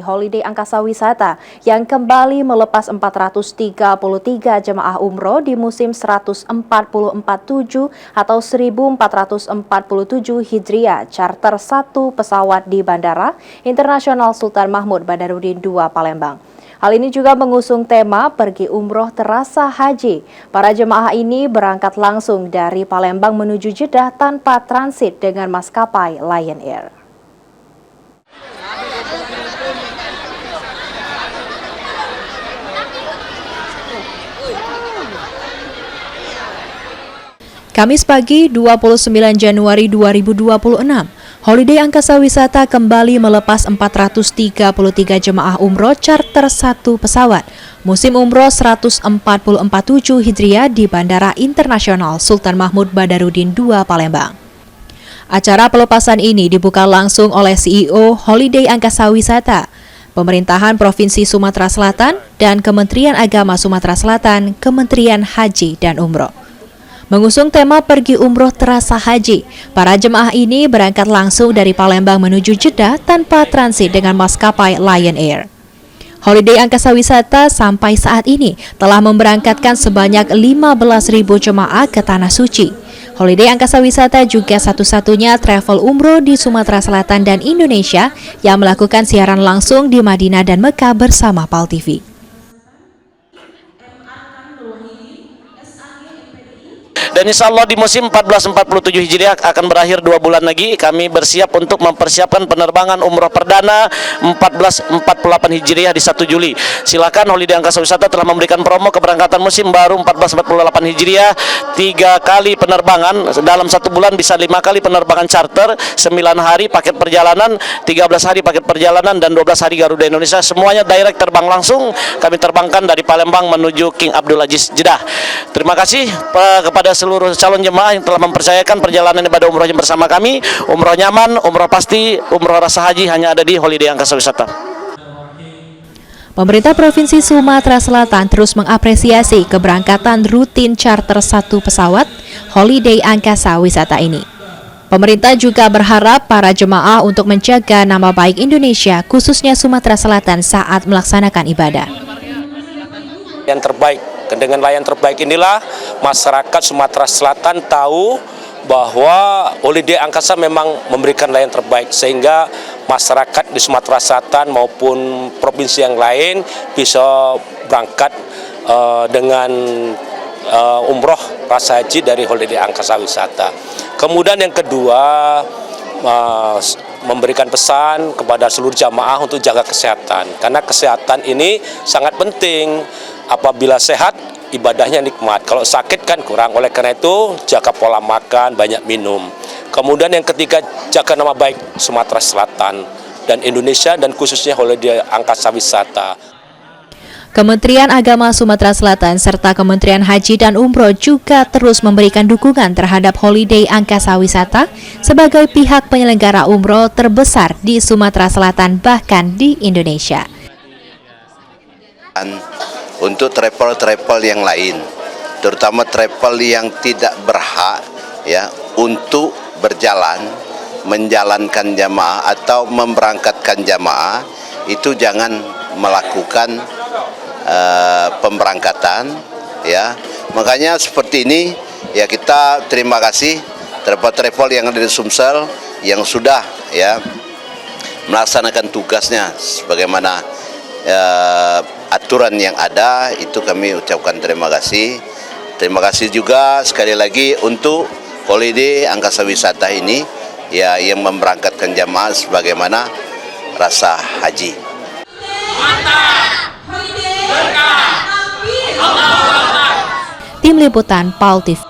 Holiday Angkasa Wisata yang kembali melepas 433 jemaah umroh di musim 1447 atau 1447 Hijriah charter 1 pesawat di Bandara Internasional Sultan Mahmud Badarudin II Palembang. Hal ini juga mengusung tema Pergi Umroh Terasa Haji. Para jemaah ini berangkat langsung dari Palembang menuju Jeddah tanpa transit dengan maskapai Lion Air. Kamis pagi 29 Januari 2026. Holiday Angkasa Wisata kembali melepas 433 jemaah umroh charter 1 pesawat musim umroh 1447 Hijriah di Bandara Internasional Sultan Mahmud Badarudin II Palembang. Acara pelepasan ini dibuka langsung oleh CEO Holiday Angkasa Wisata, Pemerintahan Provinsi Sumatera Selatan, dan Kementerian Agama Sumatera Selatan, Kementerian Haji dan Umroh. Mengusung tema Pergi Umroh Terasa Haji, para jemaah ini berangkat langsung dari Palembang menuju Jeddah tanpa transit dengan maskapai Lion Air. Holiday Angkasa Wisata sampai saat ini telah memberangkatkan sebanyak 15.000 jemaah ke Tanah Suci. Holiday Angkasa Wisata juga satu-satunya travel umroh di Sumatera Selatan dan Indonesia yang melakukan siaran langsung di Madinah dan Mekah bersama PAL TV. Dan insya Allah di musim 1447 Hijriah akan berakhir 2 bulan lagi. Kami bersiap untuk mempersiapkan penerbangan umroh perdana 1448 Hijriah di 1 Juli. Silakan Holiday Angkasa Wisata telah memberikan promo keberangkatan musim baru 1448 Hijriah 3 kali penerbangan. Dalam 1 bulan bisa 5 kali penerbangan charter, 9 hari paket perjalanan, 13 hari paket perjalanan, dan 12 hari Garuda Indonesia. Semuanya direct terbang langsung. Kami terbangkan dari Palembang menuju King Abdul Aziz Jeddah. Terima kasih kepada seluruh calon jemaah yang telah mempercayakan perjalanan ibadah umrohnya bersama kami. Umroh nyaman, umroh pasti, umroh rasa haji hanya ada di Holiday Angkasa Wisata. Pemerintah Provinsi Sumatera Selatan terus mengapresiasi keberangkatan rutin charter 1 pesawat Holiday Angkasa Wisata ini. Pemerintah juga berharap para jemaah untuk menjaga nama baik Indonesia, khususnya Sumatera Selatan saat melaksanakan ibadah. Yang terbaik. Dengan layan terbaik inilah masyarakat Sumatera Selatan tahu bahwa Holiday Angkasa memang memberikan layan terbaik, sehingga masyarakat di Sumatera Selatan maupun provinsi yang lain bisa berangkat dengan umroh rasa haji dari Holiday Angkasa Wisata. Kemudian yang kedua, memberikan pesan kepada seluruh jamaah untuk jaga kesehatan, karena kesehatan ini sangat penting. Apabila sehat, ibadahnya nikmat. Kalau sakit kan kurang. Oleh karena itu, jaga pola makan, banyak minum. Kemudian yang ketiga, jaga nama baik Sumatera Selatan dan Indonesia, dan khususnya Holiday Angkasa Wisata. Kementerian Agama Sumatera Selatan serta Kementerian Haji dan Umroh juga terus memberikan dukungan terhadap Holiday Angkasa Wisata sebagai pihak penyelenggara umroh terbesar di Sumatera Selatan bahkan di Indonesia. Untuk travel yang lain, terutama travel yang tidak berhak ya untuk berjalan, menjalankan jamaah atau memberangkatkan jamaah, itu jangan melakukan pemberangkatan ya. Makanya seperti ini ya, kita terima kasih travel yang ada di Sumsel yang sudah ya melaksanakan tugasnya sebagaimana aturan yang ada. Itu kami ucapkan terima kasih. Terima kasih juga sekali lagi untuk Holiday Angkasa Wisata ini ya, yang memberangkatkan jamaah sebagaimana rasa haji. Tim Liputan PAL TV.